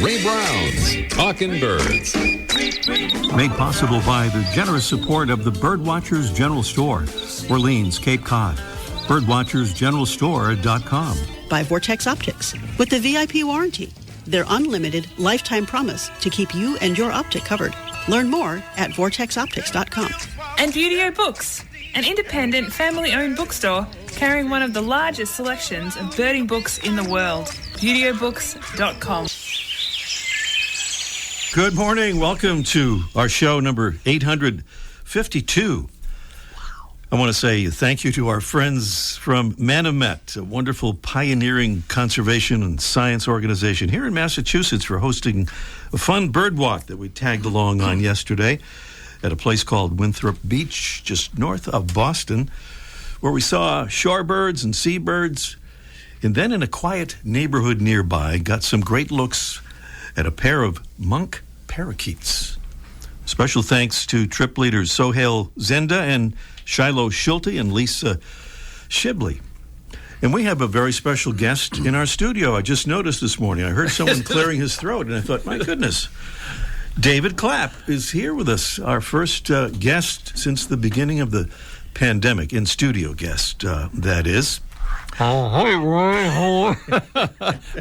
Ray Brown's Talkin' Birds. Made possible by the generous support of the Birdwatchers General Store, Orleans, Cape Cod. Birdwatchersgeneralstore.com. By Vortex Optics with the VIP warranty. Their unlimited lifetime promise to keep you and your optic covered. Learn more at vortexoptics.com. And Beautyo Books, an independent family-owned bookstore carrying one of the largest selections of birding books in the world. BeautyBooks.com. Good morning. Welcome to our show number 852. I want to say thank you to our friends from Manomet, a wonderful pioneering conservation and science organization here in Massachusetts, for hosting a fun bird walk that we tagged along on yesterday at a place called Winthrop Beach, just north of Boston, where we saw shorebirds and seabirds. And then in a quiet neighborhood nearby, got some great looks at a pair of Monk Parakeets. Special thanks to trip leaders Sohail Zenda and Shiloh Schulte and Lisa Shibley. And we have a very special guest in our studio. I just noticed this morning. I heard someone clearing his throat, and I thought, my goodness. David Clapp is here with us, our first guest since the beginning of the pandemic, in-studio guest, that is.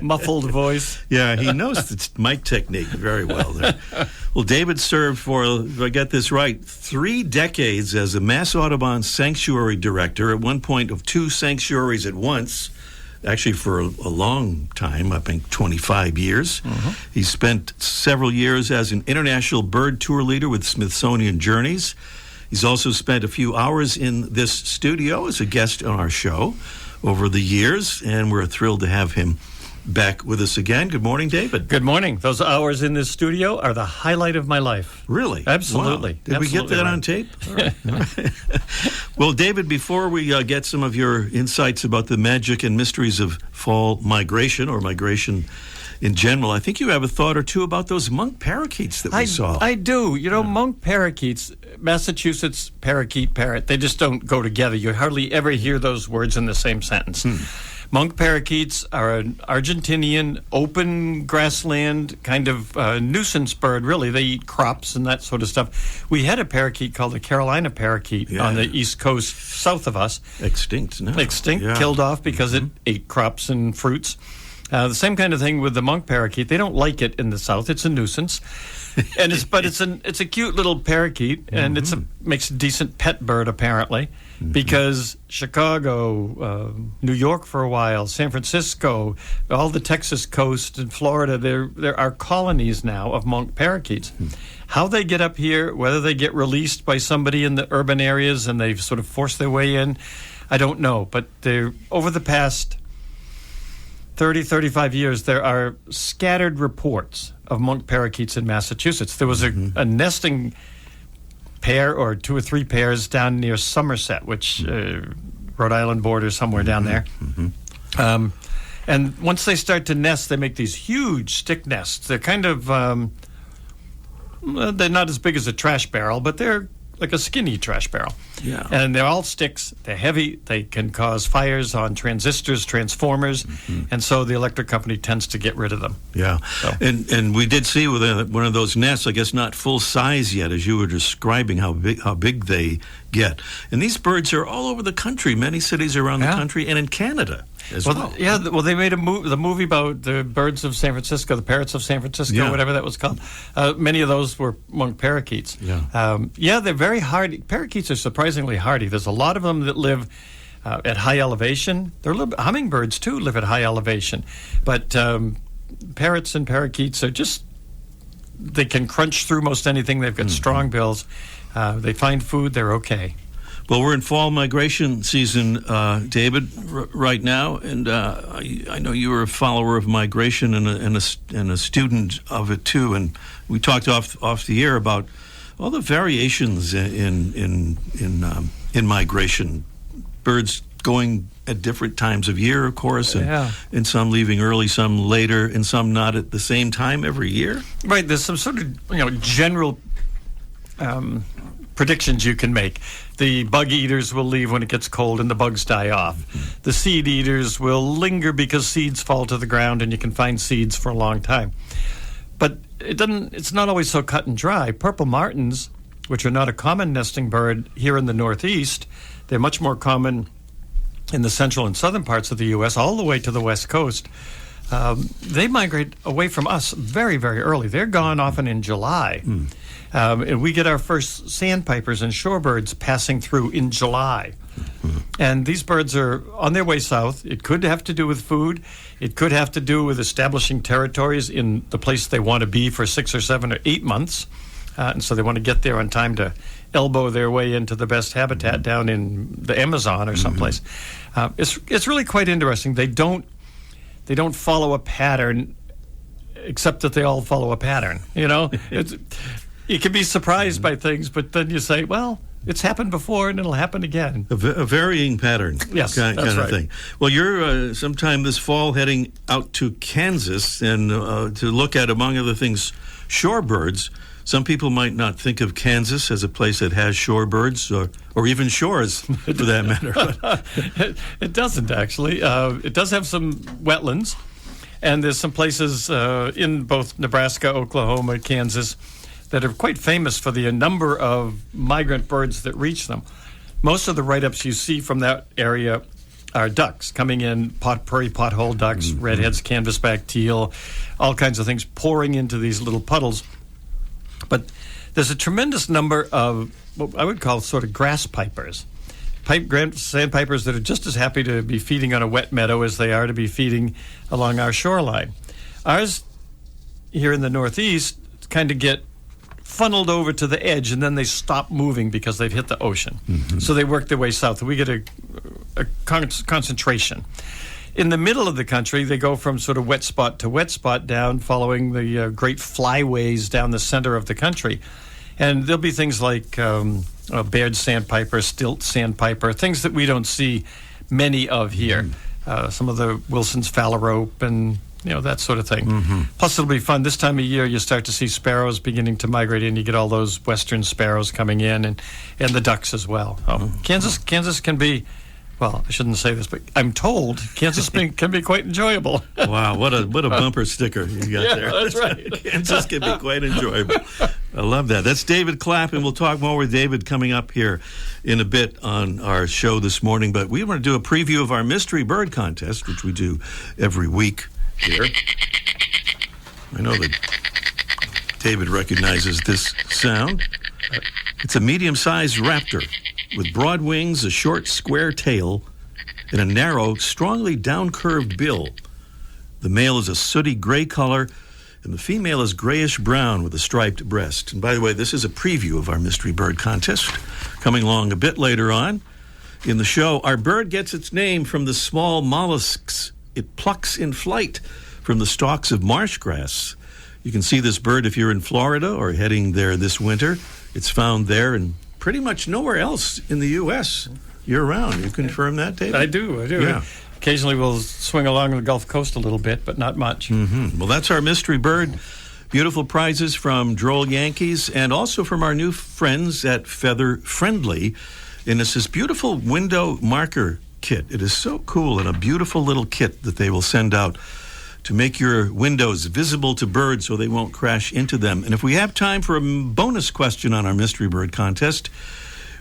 Muffled voice. Yeah, he knows the mic technique very well there. Well, David served for, if I get this right, 3 decades as a Mass Audubon sanctuary director, at one point of 2 sanctuaries at once, actually for a long time, I think 25 years. He spent several years as an international bird tour leader with Smithsonian Journeys. He's also spent a few hours in this studio as a guest on our show over the years, and we're thrilled to have him back with us again. Good morning, David. Good morning. Those hours in this studio are the highlight of my life. Really? Absolutely. Wow. Did we get that on tape? All right. Well, David, before we get some of your insights about the magic and mysteries of fall migration, or migration in general, I think you have a thought or two about those Monk Parakeets that we saw. I do. You know, Monk Parakeets, Massachusetts parakeet, parrot, they just don't go together. You hardly ever hear those words in the same sentence. Monk Parakeets are an Argentinian open grassland kind of nuisance bird, really. They eat crops and that sort of stuff. We had a parakeet called the Carolina parakeet on the East Coast south of us. Extinct now. Killed off because it ate crops and fruits. The same kind of thing with the Monk Parakeet. They don't like it in the South. It's a nuisance, and it's a cute little parakeet, and makes a decent pet bird apparently, because Chicago, New York for a while, San Francisco, all the Texas coast and Florida, there are colonies now of Monk Parakeets. How they get up here, whether they get released by somebody in the urban areas and they've sort of forced their way in, I don't know. But they're over the past 30, 35 years, there are scattered reports of Monk Parakeets in Massachusetts. There was a nesting pair or 2 or 3 pairs down near Somerset, which Rhode Island borders somewhere down there. And once they start to nest, they make these huge stick nests. They're kind of, they're not as big as a trash barrel, but they're like a skinny trash barrel. Yeah. And they're all sticks. They're heavy. They can cause fires on transistors, transformers, and so the electric company tends to get rid of them. Yeah. So. And we did see with one of those nests, I guess not full size yet, as you were describing how big they get. And these birds are all over the country, many cities around the country, and in Canada as well. Yeah, well, they made the movie about the birds of San Francisco, the parrots of San Francisco, whatever that was called. Many of those were Monk Parakeets. They're very hardy. Parakeets are surprisingly hardy. There's a lot of them that live at high elevation. Hummingbirds, too, live at high elevation. But parrots and parakeets are they can crunch through most anything. They've got strong bills. They find food. They're okay. Well, we're in fall migration season, David, right now, and I know you were a follower of migration and a student of it too. And we talked off the air about all the variations in migration. Birds going at different times of year, of course, and some leaving early, some later, and some not at the same time every year. Right. There's some sort of general predictions you can make. The bug eaters will leave when it gets cold and the bugs die off. The seed eaters will linger because seeds fall to the ground and you can find seeds for a long time. But it's not always so cut and dry. Purple martins, which are not a common nesting bird here in the Northeast, they're much more common in the central and southern parts of the U.S., all the way to the West Coast. They migrate away from us very, very early. They're gone often in July. And we get our first sandpipers and shorebirds passing through in July. And these birds are on their way south. It could have to do with food. It could have to do with establishing territories in the place they want to be for 6 or 7 or 8 months. And so they want to get there on time to elbow their way into the best habitat down in the Amazon or someplace. It's really quite interesting. They don't follow a pattern, except that they all follow a pattern. You know, you can be surprised by things, but then you say, well, it's happened before and it'll happen again. A varying pattern. Yes, kind that's of right. thing. Well, you're sometime this fall heading out to Kansas and to look at, among other things, shorebirds. Some people might not think of Kansas as a place that has shorebirds or even shores, for that matter. It doesn't, actually. It does have some wetlands, and there's some places in both Nebraska, Oklahoma, Kansas that are quite famous for the number of migrant birds that reach them. Most of the write-ups you see from that area are ducks coming in, prairie pothole ducks, redheads, canvasback teal, all kinds of things pouring into these little puddles. But there's a tremendous number of what I would call sort of grass pipers, sandpipers that are just as happy to be feeding on a wet meadow as they are to be feeding along our shoreline. Ours here in the Northeast kind of get funneled over to the edge, and then they stop moving because they've hit the ocean. So they work their way south. We get a concentration. In the middle of the country, they go from sort of wet spot to wet spot down, following the great flyways down the center of the country. And there'll be things like Baird sandpiper, stilt sandpiper, things that we don't see many of here. Some of the Wilson's phalarope and that sort of thing. Plus, it'll be fun. This time of year, you start to see sparrows beginning to migrate in. You get all those western sparrows coming in, and the ducks as well. Kansas can be... Well, I shouldn't say this, but I'm told Kansas can be quite enjoyable. Wow, what a bumper sticker you got there. That's right. Kansas can be quite enjoyable. I love that. That's David Clapp, and we'll talk more with David coming up here in a bit on our show this morning. But we want to do a preview of our mystery bird contest, which we do every week here. I know that David recognizes this sound. It's a medium-sized raptor with broad wings, a short, square tail, and a narrow, strongly down-curved bill. The male is a sooty gray color, and the female is grayish-brown with a striped breast. And by the way, this is a preview of our mystery bird contest. Coming along a bit later on in the show, our bird gets its name from the small mollusks it plucks in flight from the stalks of marsh grass. You can see this bird if you're in Florida or heading there this winter. It's found there and pretty much nowhere else in the U.S. year-round. You confirm that, David? I do. Yeah. Occasionally we'll swing along the Gulf Coast a little bit, but not much. Well, that's our mystery bird. Beautiful prizes from Droll Yankees and also from our new friends at Feather Friendly. And it's this beautiful window marker kit. It is so cool, and a beautiful little kit that they will send out to make your windows visible to birds so they won't crash into them. And if we have time for a bonus question on our mystery bird contest,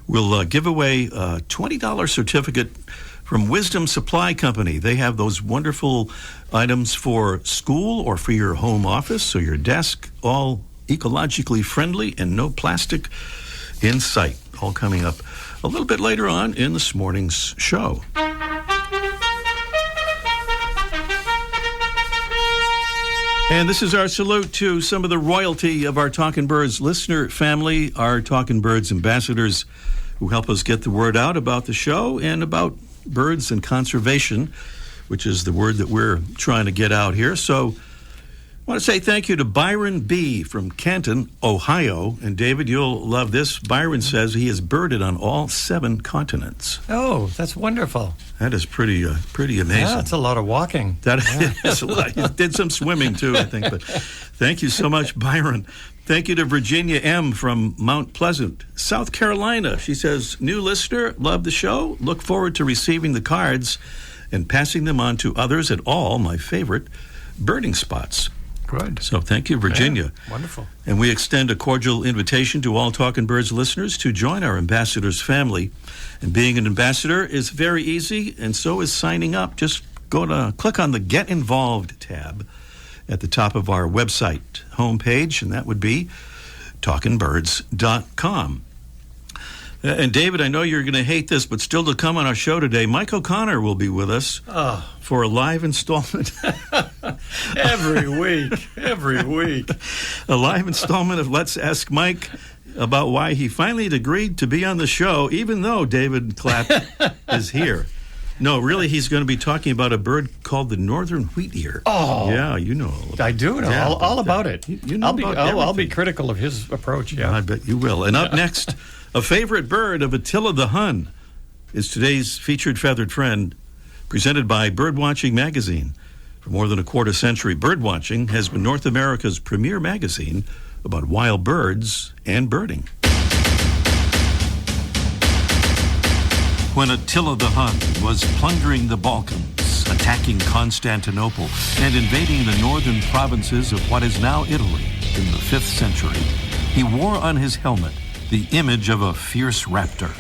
we'll give away a $20 certificate from Wisdom Supply Company. They have those wonderful items for school or for your home office or your desk, all ecologically friendly and no plastic in sight. All coming up a little bit later on in this morning's show. And this is our salute to some of the royalty of our Talkin' Birds listener family, our Talkin' Birds ambassadors who help us get the word out about the show and about birds and conservation, which is the word that we're trying to get out here. So I want to say thank you to Byron B. from Canton, Ohio. And David, you'll love this. Byron says he has birded on all 7 continents. Oh, that's wonderful. That is pretty amazing. Yeah, that's a lot of walking. That is a lot. He did some swimming, too, I think. But thank you so much, Byron. Thank you to Virginia M. from Mount Pleasant, South Carolina. She says, new listener, love the show. Look forward to receiving the cards and passing them on to others at all my favorite birding spots. Good. So thank you, Virginia. Yeah, wonderful. And we extend a cordial invitation to all Talking Birds listeners to join our ambassadors family. And being an ambassador is very easy, and so is signing up. Just click on the Get Involved tab at the top of our website homepage, and that would be talkingbirds.com. And David, I know you're going to hate this, but still to come on our show today, Mike O'Connor will be with us for a live installment. Every week. A live installment of Let's Ask Mike about why he finally agreed to be on the show, even though David Clapp is here. No, really, he's going to be talking about a bird called the northern wheat ear. Oh. Yeah, you know all about it. I do know all about it. You know I'll be critical of his approach, yeah. I bet you will. And up next, a favorite bird of Attila the Hun is today's featured feathered friend, presented by Birdwatching Magazine. For more than a quarter century, Birdwatching has been North America's premier magazine about wild birds and birding. When Attila the Hun was plundering the Balkans, attacking Constantinople, and invading the northern provinces of what is now Italy in the 5th century, he wore on his helmet the image of a fierce raptor.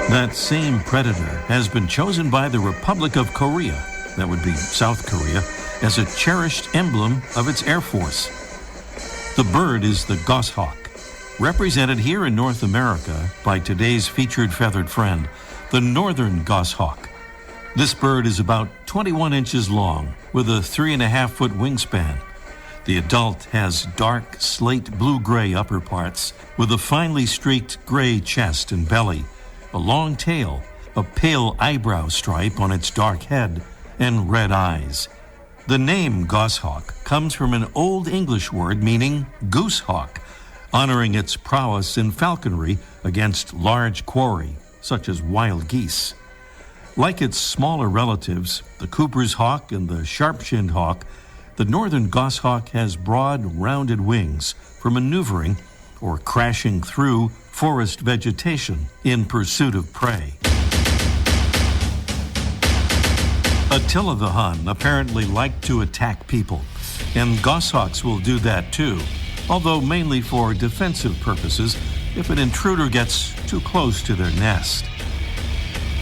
That same predator has been chosen by the Republic of Korea, that would be South Korea, as a cherished emblem of its Air Force. The bird is the goshawk, represented here in North America by today's featured feathered friend, the northern goshawk. This bird is about 21 inches long with a 3.5-foot wingspan. The adult has dark slate blue-gray upper parts with a finely streaked gray chest and belly, a long tail, a pale eyebrow stripe on its dark head, and red eyes. The name goshawk comes from an Old English word meaning goosehawk, honoring its prowess in falconry against large quarry, such as wild geese. Like its smaller relatives, the Cooper's hawk and the sharp-shinned hawk, the northern goshawk has broad, rounded wings for maneuvering or crashing through forest vegetation in pursuit of prey. Attila the Hun apparently liked to attack people, and goshawks will do that too, although mainly for defensive purposes if an intruder gets too close to their nest.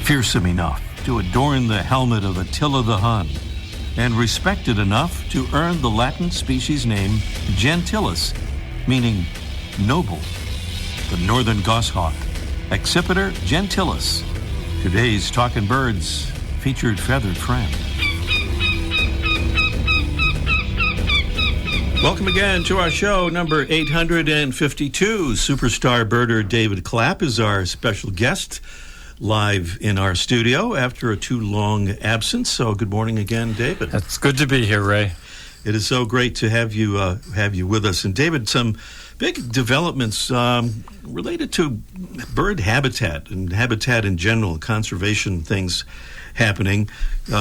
Fearsome enough to adorn the helmet of Attila the Hun, and respected enough to earn the Latin species name gentilis, meaning noble. The northern goshawk, Accipiter gentilis, today's Talkin' Birds featured feathered friend. Welcome again to our show, number 852. Superstar birder David Clapp is our special guest, live in our studio after a too long absence. So good morning again, David. It's good to be here, Ray. It is so great to have you with us. And David, some big developments related to bird habitat and habitat in general, conservation things happening.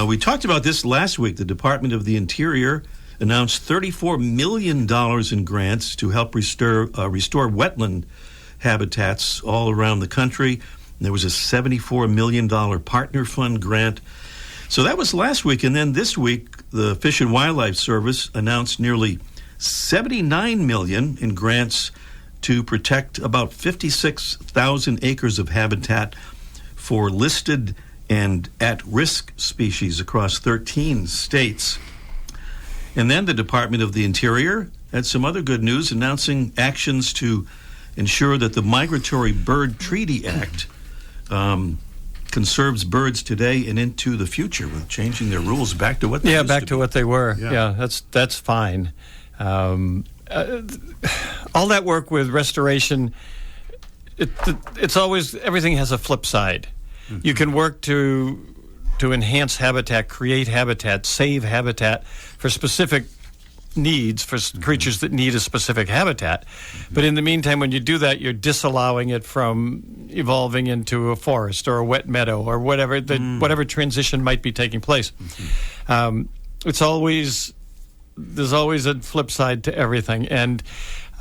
We talked about this last week. The Department of the Interior announced $34 million in grants to help restore wetland habitats all around the country. There was a $74 million partner fund grant. So that was last week. And then this week, the Fish and Wildlife Service announced nearly $79 million in grants to protect about 56,000 acres of habitat for listed and at-risk species across 13 states. And then the Department of the Interior had some other good news, announcing actions to ensure that the Migratory Bird Treaty Act conserves birds today and into the future, with changing their rules back to what they used back to what they were. Yeah. That's fine. All that work with restoration, it's always, everything has a flip side. Mm-hmm. You can work to enhance habitat, create habitat, save habitat for specific needs, for creatures that need a specific habitat. But in the meantime, when you do that, you're disallowing it from evolving into a forest or a wet meadow or whatever whatever transition might be taking place. There's always a flip side to everything, and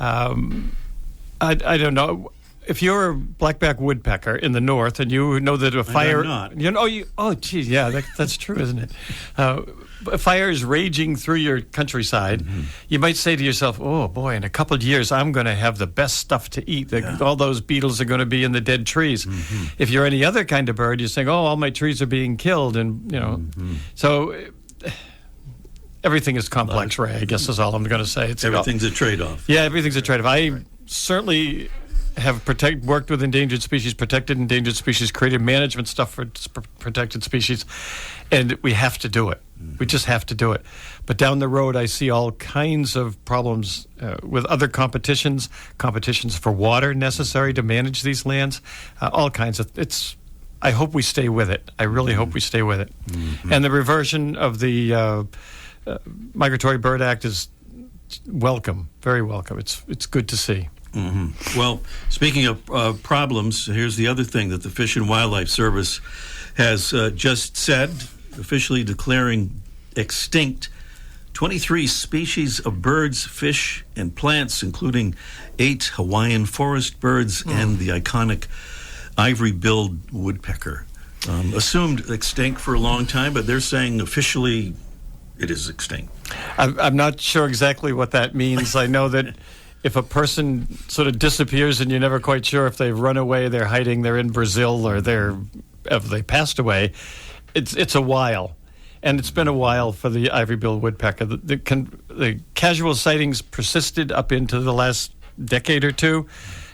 I don't know. if you're a blackback woodpecker in the north and you know that a fire, I'm not. Geez, yeah, that's true, isn't it? A fire is raging through your countryside. You might say to yourself, "Oh boy, in a couple of years, I'm going to have the best stuff to eat. All those beetles are going to be in the dead trees." If you're any other kind of bird, you're saying, "Oh, all my trees are being killed," and so. Everything is complex, Ray, I guess is all I'm going to say. Everything's a trade-off. Yeah, everything's a trade-off. I certainly have worked with endangered species, protected endangered species, created management stuff for protected species, and we have to do it. We just have to do it. But down the road, I see all kinds of problems with other competitions for water necessary to manage these lands, all kinds of... I hope we stay with it. I really hope we stay with it. And the reversion of the... Migratory Bird Act is welcome, very welcome. It's good to see. Well, speaking of problems, here's the other thing that the Fish and Wildlife Service has just said, officially declaring extinct 23 species of birds, fish, and plants, including 8 Hawaiian forest birds and the iconic ivory-billed woodpecker. Assumed extinct for a long time, but they're saying officially it is extinct. I'm not sure exactly what that means. I know that if a person sort of disappears and you're never quite sure if they've run away, they're hiding, they're in Brazil, or if they passed away, it's a while. And it's been a while for the ivory-billed woodpecker. The casual sightings persisted up into the last decade or two,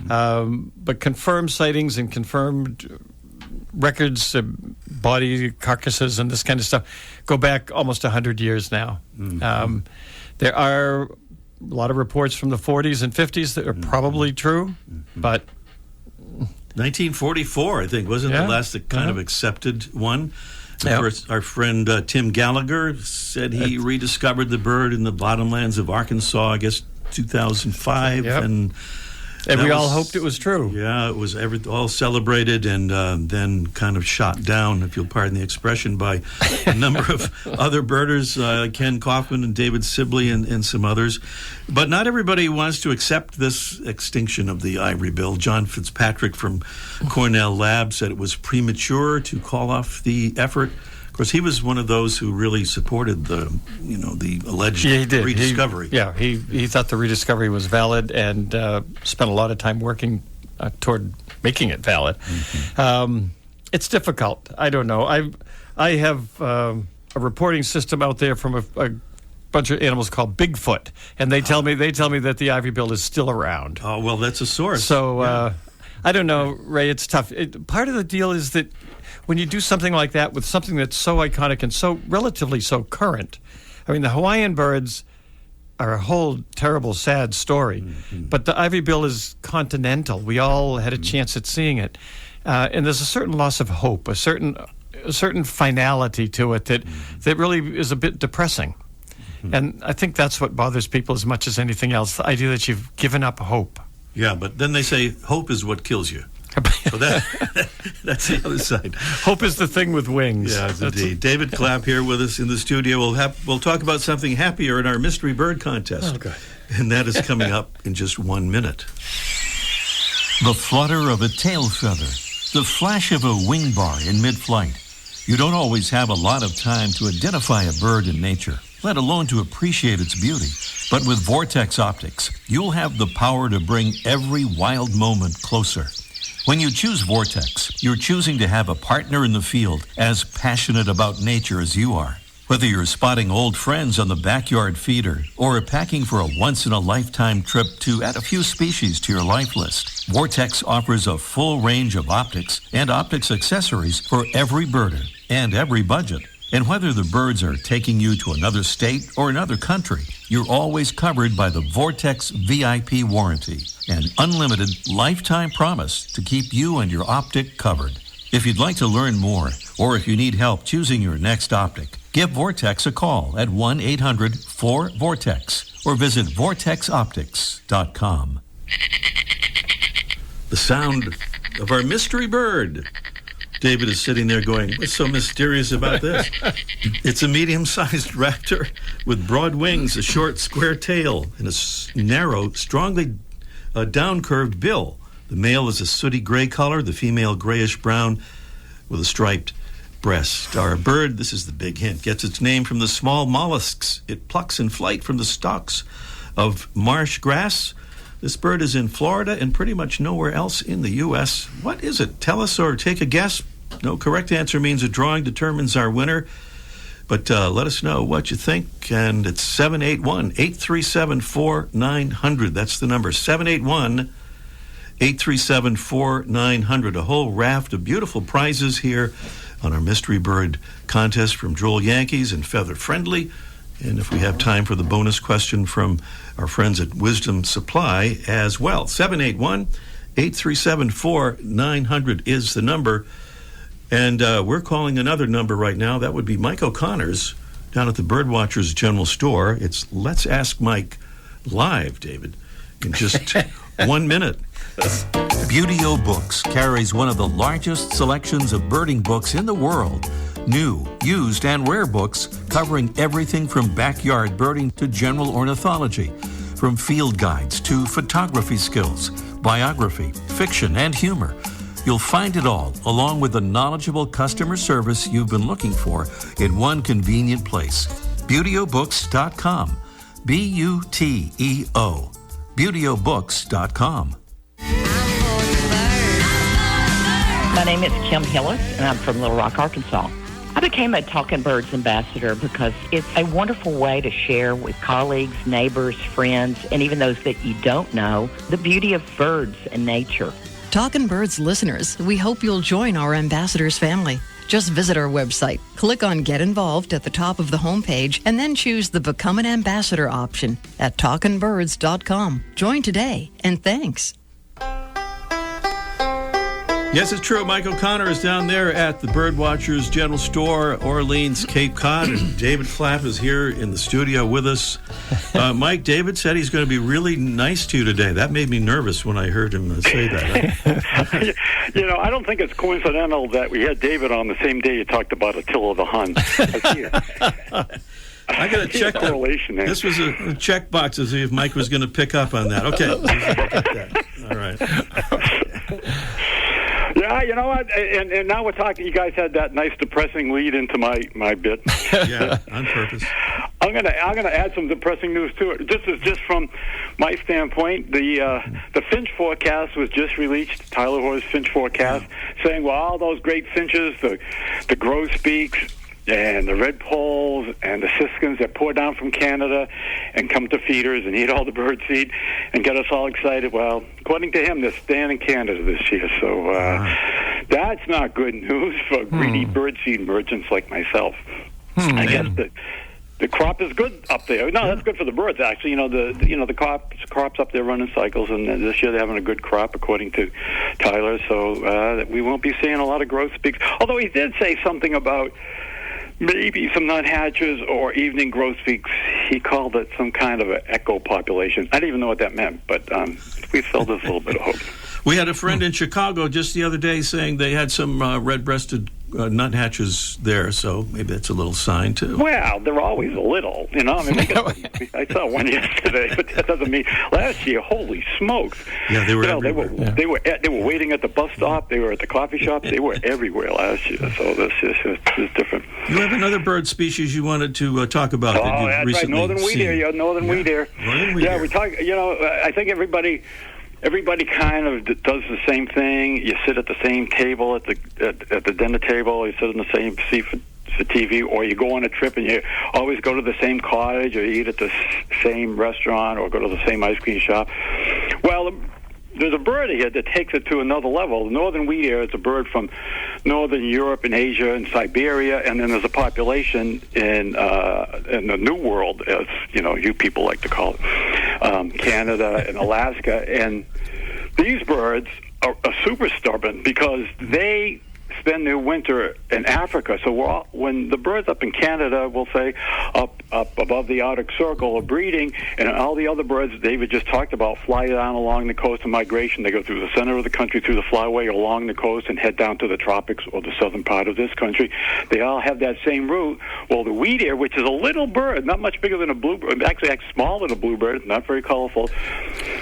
but confirmed sightings and confirmed records, body carcasses, and this kind of stuff go back almost 100 years now. There are a lot of reports from the 40s and 50s that are probably true, but 1944, I think, wasn't the last kind of accepted one. Of course, our friend Tim Gallagher said he rediscovered the bird in the bottomlands of Arkansas, I guess 2005, and we all hoped it was true. Yeah, it was all celebrated and then kind of shot down, if you'll pardon the expression, by a number of other birders, Ken Kaufman and David Sibley and some others. But not everybody wants to accept this extinction of the ivory-bill. John Fitzpatrick from Cornell Lab said it was premature to call off the effort. Of course, he was one of those who really supported the alleged rediscovery. He thought the rediscovery was valid and spent a lot of time working toward making it valid. It's difficult. I don't know. I have a reporting system out there from a bunch of animals called Bigfoot, and they tell me that the ivory-billed is still around. Oh, well, that's a source. So I don't know, Ray. It's tough. Part of the deal is that when you do something like that with something that's so iconic and so relatively so current, I mean, the Hawaiian birds are a whole terrible, sad story, but the ivory-bill is continental. We all had a chance at seeing it, and there's a certain loss of hope, a certain finality to it that really is a bit depressing. And I think that's what bothers people as much as anything else, the idea that you've given up hope. Yeah, but then they say hope is what kills you. So that's the other side. Hope is the thing with wings. Yeah, indeed. David Clapp here with us in the studio. We'll talk about something happier in our mystery bird contest. Oh, good. And that is coming up in just 1 minute. The flutter of a tail feather, the flash of a wing bar in mid-flight. You don't always have a lot of time to identify a bird in nature, let alone to appreciate its beauty. But with Vortex Optics, you'll have the power to bring every wild moment closer. When you choose Vortex, you're choosing to have a partner in the field as passionate about nature as you are. Whether you're spotting old friends on the backyard feeder or packing for a once-in-a-lifetime trip to add a few species to your life list, Vortex offers a full range of optics and optics accessories for every birder and every budget. And whether the birds are taking you to another state or another country, you're always covered by the Vortex VIP warranty, an unlimited lifetime promise to keep you and your optic covered. If you'd like to learn more, or if you need help choosing your next optic, give Vortex a call at 1-800-4VORTEX or visit vortexoptics.com. The sound of our mystery bird. David is sitting there going, what's so mysterious about this? It's a medium-sized raptor with broad wings, a short, square tail, and a narrow, strongly down-curved bill. The male is a sooty gray color, the female grayish-brown with a striped breast. Our bird, this is the big hint, gets its name from the small mollusks it plucks in flight from the stalks of marsh grass. This bird is in Florida and pretty much nowhere else in the U.S. What is it? Tell us or take a guess. No correct answer means a drawing determines our winner. But let us know what you think. And it's 781-837-4900. That's the number, 781-837-4900. A whole raft of beautiful prizes here on our Mystery Bird contest from Droll Yankees and Feather Friendly. And if we have time for the bonus question from our friends at Wisdom Supply as well. 781-837-4900 is the number. And we're calling another number right now. That would be Mike O'Connor's down at the Birdwatchers General Store. It's Let's Ask Mike live, David, in just 1 minute. Beauty-O Books carries one of the largest selections of birding books in the world. New, used, and rare books covering everything from backyard birding to general ornithology, from field guides to photography skills, biography, fiction, and humor. You'll find it all, along with the knowledgeable customer service you've been looking for in one convenient place. BeautyOBooks.com. B-U-T-E-O. BeautyOBooks.com. My name is Kim Hillis, and I'm from Little Rock, Arkansas. I became a Talking Birds ambassador because it's a wonderful way to share with colleagues, neighbors, friends, and even those that you don't know, the beauty of birds and nature. Talkin' Birds listeners, we hope you'll join our ambassadors family. Just visit our website, click on Get Involved at the top of the homepage, and then choose the Become an Ambassador option at talkinbirds.com. Join today, and thanks. Yes, it's true. Mike O'Connor is down there at the Birdwatchers General Store, Orleans, Cape Cod, and David Clapp is here in the studio with us. Mike, David said he's going to be really nice to you today. That made me nervous when I heard him say that. You know, I don't think it's coincidental that we had David on the same day you talked about Attila the Hun. I got to check that. This was a check box to see if Mike was going to pick up on that. Okay. All right. Yeah, you know what? And now we're talking. You guys had that nice depressing lead into my bit. Yeah, on purpose. I'm gonna add some depressing news to it. This is just from my standpoint. The finch forecast was just released. Tyler Hoare's finch forecast, saying, well, all those great finches, the grosbeaks, and the red poles and the siskins that pour down from Canada and come to feeders and eat all the bird seed and get us all excited. Well, according to him, they're staying in Canada this year. So that's not good news for greedy bird seed merchants like myself. I guess the crop is good up there. No, that's good for the birds, actually. The crops up there running cycles, and this year they're having a good crop, according to Tyler. So we won't be seeing a lot of grosbeaks. Although he did say something about maybe some nuthatches or evening grosbeaks. He called it some kind of an echo population. I didn't even know what that meant, but we filled us a little bit of hope. We had a friend in Chicago just the other day saying they had some red-breasted nuthatches there, so maybe that's a little sign too. Well, they're always a little, I mean, I saw one yesterday, but that doesn't mean last year. Holy smokes! Yeah, they were. They were waiting at the bus stop. They were at the coffee shop. They were everywhere last year. So this is different. You have another bird species you wanted to talk about. Oh, that's right, northern wheat ear. Northern wheat ear. Yeah, we talk. I think everybody kind of does the same thing. You sit at the same table at the dinner table. You sit in the same seat for TV, or you go on a trip and you always go to the same cottage, or you eat at the same restaurant, or go to the same ice cream shop. Well, there's a bird here that takes it to another level. The northern wheat ear is a bird from northern Europe and Asia and Siberia, and then there's a population in the New World, as you people like to call it, Canada and Alaska. And these birds are super stubborn because they spend their winter in Africa. So when the birds up in Canada, we'll say, up up above the Arctic Circle are breeding, and all the other birds David just talked about fly down along the coast of migration. They go through the center of the country, through the flyway, along the coast, and head down to the tropics or the southern part of this country. They all have that same route. Well, the wheat ear, which is a little bird, not much bigger than a bluebird, actually smaller than a bluebird, not very colorful,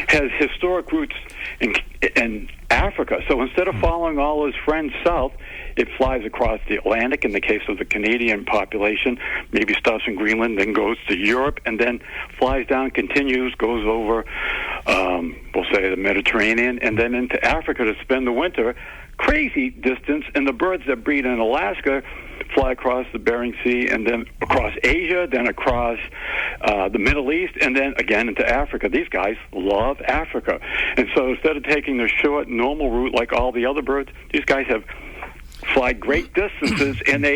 has historic roots in Africa. So instead of following all his friends south, it flies across the Atlantic in the case of the Canadian population, maybe stops in Greenland, then goes to Europe, and then flies down, continues, goes over, we'll say, the Mediterranean, and then into Africa to spend the winter. Crazy distance, and the birds that breed in Alaska fly across the Bering Sea, and then across Asia, then across the Middle East, and then again into Africa. These guys love Africa. And so instead of taking the short, normal route like all the other birds, these guys fly great distances, and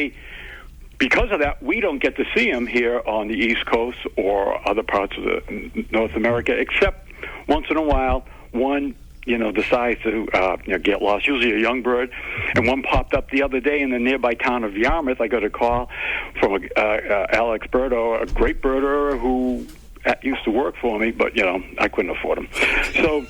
because of that, we don't get to see them here on the East Coast or other parts of the North America, except once in a while, one decides to get lost, usually a young bird. And one popped up the other day in the nearby town of Yarmouth. I got a call from Alex Berto, a great birder who used to work for me, but, I couldn't afford him. So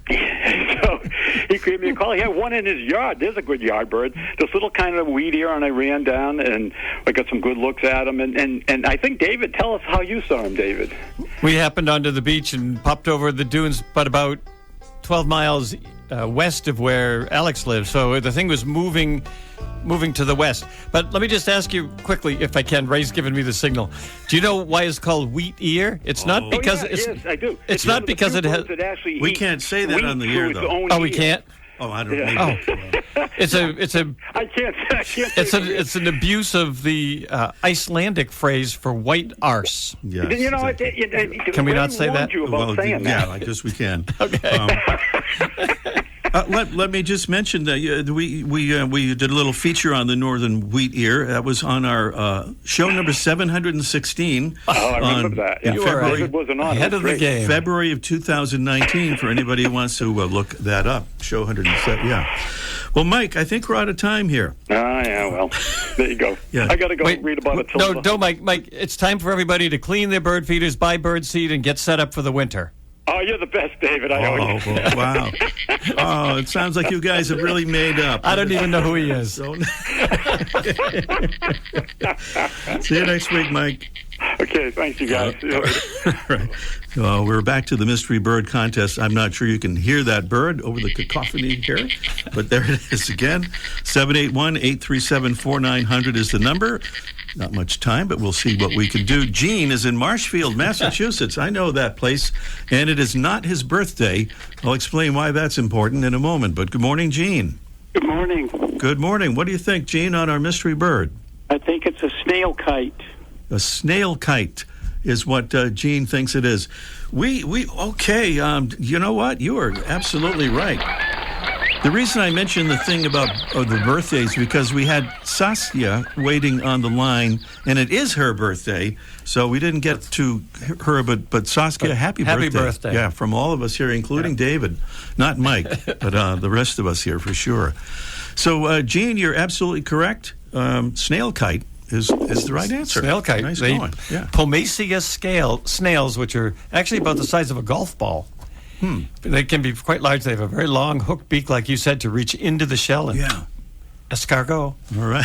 he gave me a call. He had one in his yard. There's a good yard bird. This little kind of weed ear, and I ran down, and I got some good looks at him. And I think, David, tell us how you saw him, David. We happened onto the beach and popped over the dunes, but about 12 miles west of where Alex lives. So the thing was moving to the west. But let me just ask you quickly, if I can. Ray's given me the signal. Do you know why it's called wheat ear? It's not because yes, I do. It's not because it has. We can't say that on the air, though. Oh, we can't. Oh, I don't know. Oh, it's a. I can't. It's an abuse of the Icelandic phrase for white arse. Yes, exactly. Can we not say that? Yeah, I guess we can. Okay. Let me just mention that we did a little feature on the northern wheat ear. That was on our show number 716. Oh, I remember that. Yeah. February, wasn't on. Ahead of the game. February of 2019. For anybody who wants to look that up, show 107. Yeah. Well, Mike, I think we're out of time here. Yeah. Well, there you go. Yeah. I got to go read about it. No, Mike. It's time for everybody to clean their bird feeders, buy bird seed, and get set up for the winter. Oh, you're the best, David. Wow. Oh, it sounds like you guys have really made up. I don't even know who he is. See you next week, Mike. Okay, thanks, you guys. See you later. Right. We're back to the Mystery Bird Contest. I'm not sure you can hear that bird over the cacophony here, but there it is again. 781-837-4900 is the number. Not much time, but we'll see what we can do. Gene is in Marshfield, Massachusetts. I know that place, and it is not his birthday. I'll explain why that's important in a moment. But good morning, Gene. Good morning. Good morning. What do you think, Gene, on our mystery bird? I think it's a snail kite. A snail kite is what Gene thinks it is. Okay. You know what? You are absolutely right. The reason I mentioned the thing about the birthdays because we had Saskia waiting on the line, and it is her birthday, so we didn't get to her, but Saskia, happy birthday. Yeah, from all of us here, including David. Not Mike, but the rest of us here for sure. So, Gene, you're absolutely correct. Snail kite is the right answer. Snail kite. Nice going. Yeah. Pomacia snails, which are actually about the size of a golf ball. They can be quite large. They have a very long hooked beak, like you said, to reach into the shell. And escargot. All right.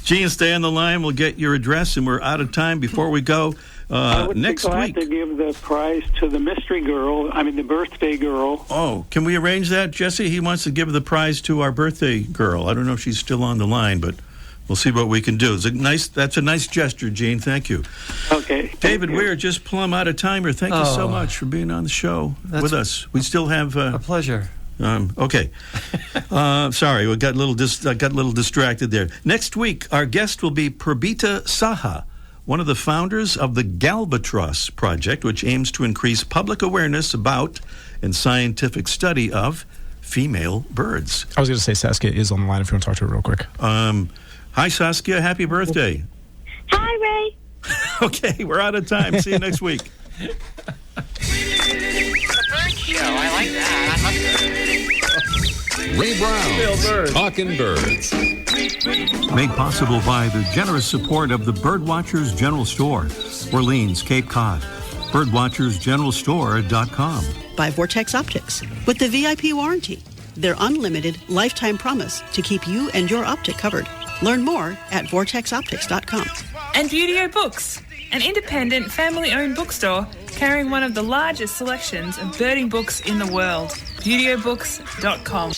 Gene, stay on the line. We'll get your address, and we're out of time before we go. I would next be glad week to give the prize to the the birthday girl. Oh, can we arrange that, Jesse? He wants to give the prize to our birthday girl. I don't know if she's still on the line, but we'll see what we can do. That's a nice gesture, Gene. Thank you. Okay. David, we are just plumb out of time here. Thank you so much for being on the show with us. We still have a pleasure. Okay. Sorry, I got a little distracted there. Next week, our guest will be Purbita Saha, one of the founders of the Galbatross Project, which aims to increase public awareness about and scientific study of female birds. I was going to say Saskia is on the line if you want to talk to her real quick. Hi, Saskia. Happy birthday. Hi, Ray. Okay, we're out of time. See you next week. The bird show. I like that. I love that. Ray Brown's Talking Birds. Made possible by the generous support of the Birdwatchers General Store, Orleans, Cape Cod. Birdwatchersgeneralstore.com. By Vortex Optics. With the VIP warranty, their unlimited lifetime promise to keep you and your optic covered. Learn more at vortexoptics.com. And Beautio Books, an independent family-owned bookstore carrying one of the largest selections of birding books in the world. Beautiobooks.com.